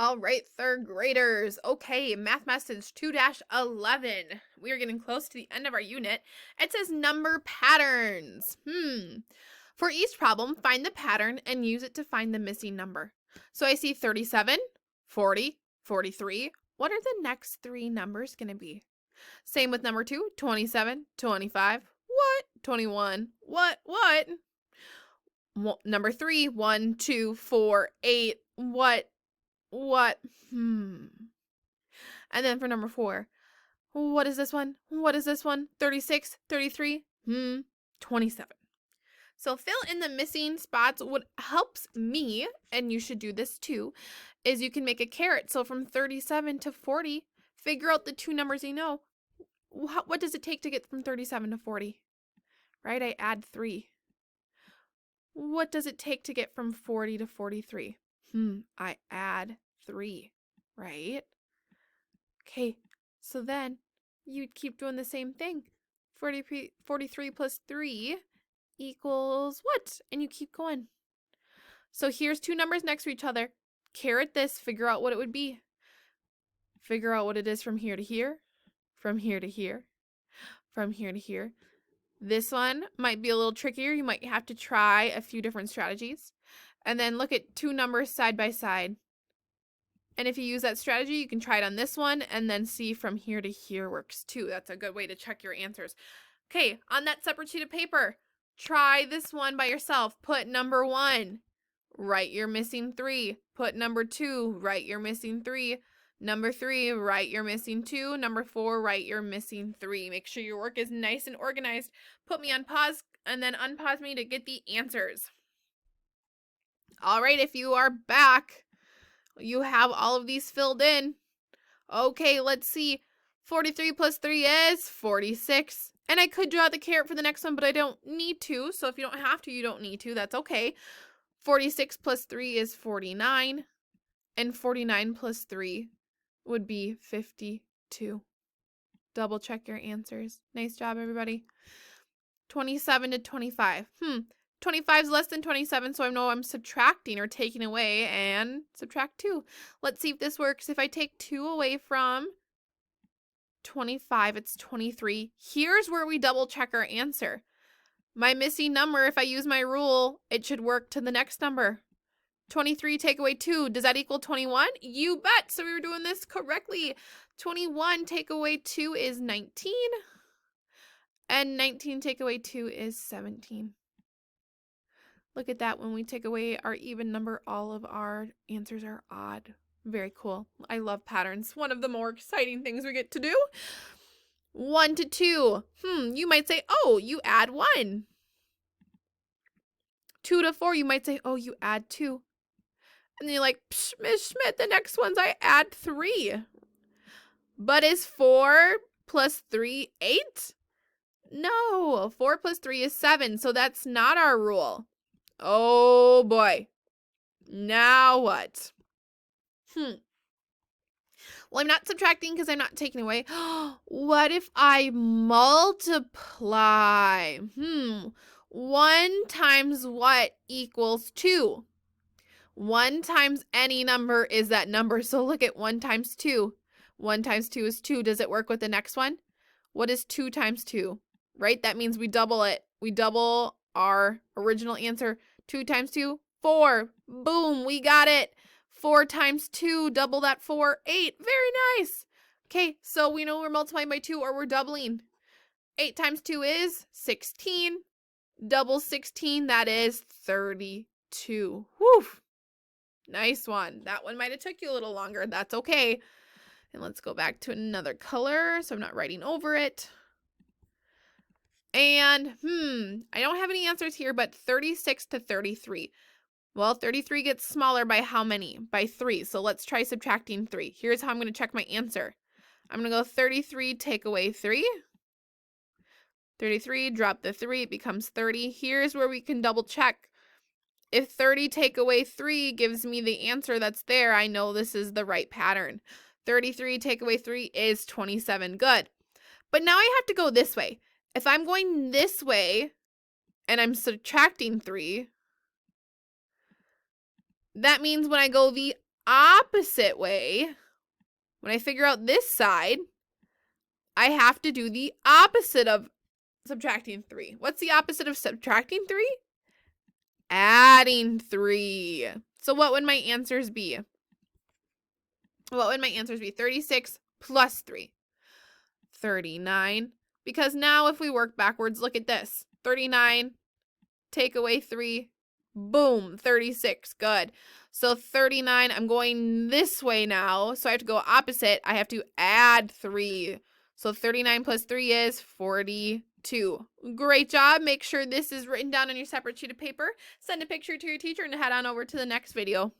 All right, third graders. Okay, math message 2-11. We are getting close to the end of our unit. It says number patterns. For each problem, find the pattern and use it to find the missing number. So I see 37, 40, 43. What are the next three numbers going to be? Same with number 2, 27, 25. What? 21. What? Number 3, 1, 2, 4, 8. What? And then for number 4, what is this one? What is this one? 36, 33, 27. So fill in the missing spots. What helps me, and you should do this too, is you can make a caret. So from 37 to 40, figure out the two numbers you know. What does it take to get from 37 to 40? Right? I add 3. What does it take to get from 40 to 43? I add 3, right? Okay, so then you'd keep doing the same thing. 43 plus 3 equals what? And you keep going. So here's two numbers next to each other. Caret this, figure out what it would be. Figure out what it is from here to here, from here to here, from here to here. This one might be a little trickier. You might have to try a few different strategies. And then look at two numbers side by side. And if you use that strategy, you can try it on this one and then see from here to here works too. That's a good way to check your answers. Okay, on that separate sheet of paper, try this one by yourself. Put number 1, write your missing 3. Put number 2, write your missing 3. Number 3, write your missing 2. Number 4, write your missing 3. Make sure your work is nice and organized. Put me on pause and then unpause me to get the answers. All right, if you are back, you have all of these filled in. Okay, let's see. 43 plus 3 is 46. And I could draw the caret for the next one, but I don't need to. So if you don't have to, you don't need to. That's okay. 46 plus 3 is 49. And 49 plus 3 would be 52. Double check your answers. Nice job, everybody. 27 to 25. 25 is less than 27, so I know I'm subtracting or taking away, and subtract 2. Let's see if this works. If I take 2 away from 25, it's 23. Here's where we double check our answer. My missing number, if I use my rule, it should work to the next number. 23 take away 2, does that equal 21? You bet, so we were doing this correctly. 21 take away 2 is 19, and 19 take away 2 is 17. Look at that. When we take away our even number, all of our answers are odd. Very cool. I love patterns. One of the more exciting things we get to do. 1 to 2. You might say, oh, you add 1. 2 to 4, you might say, oh, you add 2. And then you're like, Ms. Schmidt, the next one's I add 3. But is 4 plus 3 8? No, 4 plus 3 is 7. So that's not our rule. Oh boy. Now what? Well, I'm not subtracting because I'm not taking away. What if I multiply? 1 times what equals 2? 1 times any number is that number. So look at 1 times 2. 1 times 2 is 2. Does it work with the next one? What is 2 times 2? Right? That means we double it. We double our original answer. 2 times 2, 4. Boom, we got it. 4 times 2, double that 4, 8. Very nice. Okay, so we know we're multiplying by 2 or we're doubling. 8 times 2 is 16. Double 16, that is 32. Whew. Nice one. That one might have took you a little longer. That's okay. And let's go back to another color so I'm not writing over it. And, I don't have any answers here, but 36 to 33. Well, 33 gets smaller by how many? By 3. So let's try subtracting 3. Here's how I'm going to check my answer. I'm going to go 33, take away 3. 33, drop the 3, it becomes 30. Here's where we can double check. If 30 take away 3 gives me the answer that's there, I know this is the right pattern. 33 take away 3 is 27. Good. But now I have to go this way. If I'm going this way and I'm subtracting 3, that means when I go the opposite way, when I figure out this side, I have to do the opposite of subtracting 3. What's the opposite of subtracting 3? Adding 3. So what would my answers be? What would my answers be? 36 plus 3. 39. Because now if we work backwards, look at this. 39, take away 3, boom, 36. Good. So 39, I'm going this way now. So I have to go opposite. I have to add 3. So 39 plus 3 is 42. Great job. Make sure this is written down on your separate sheet of paper. Send a picture to your teacher and head on over to the next video.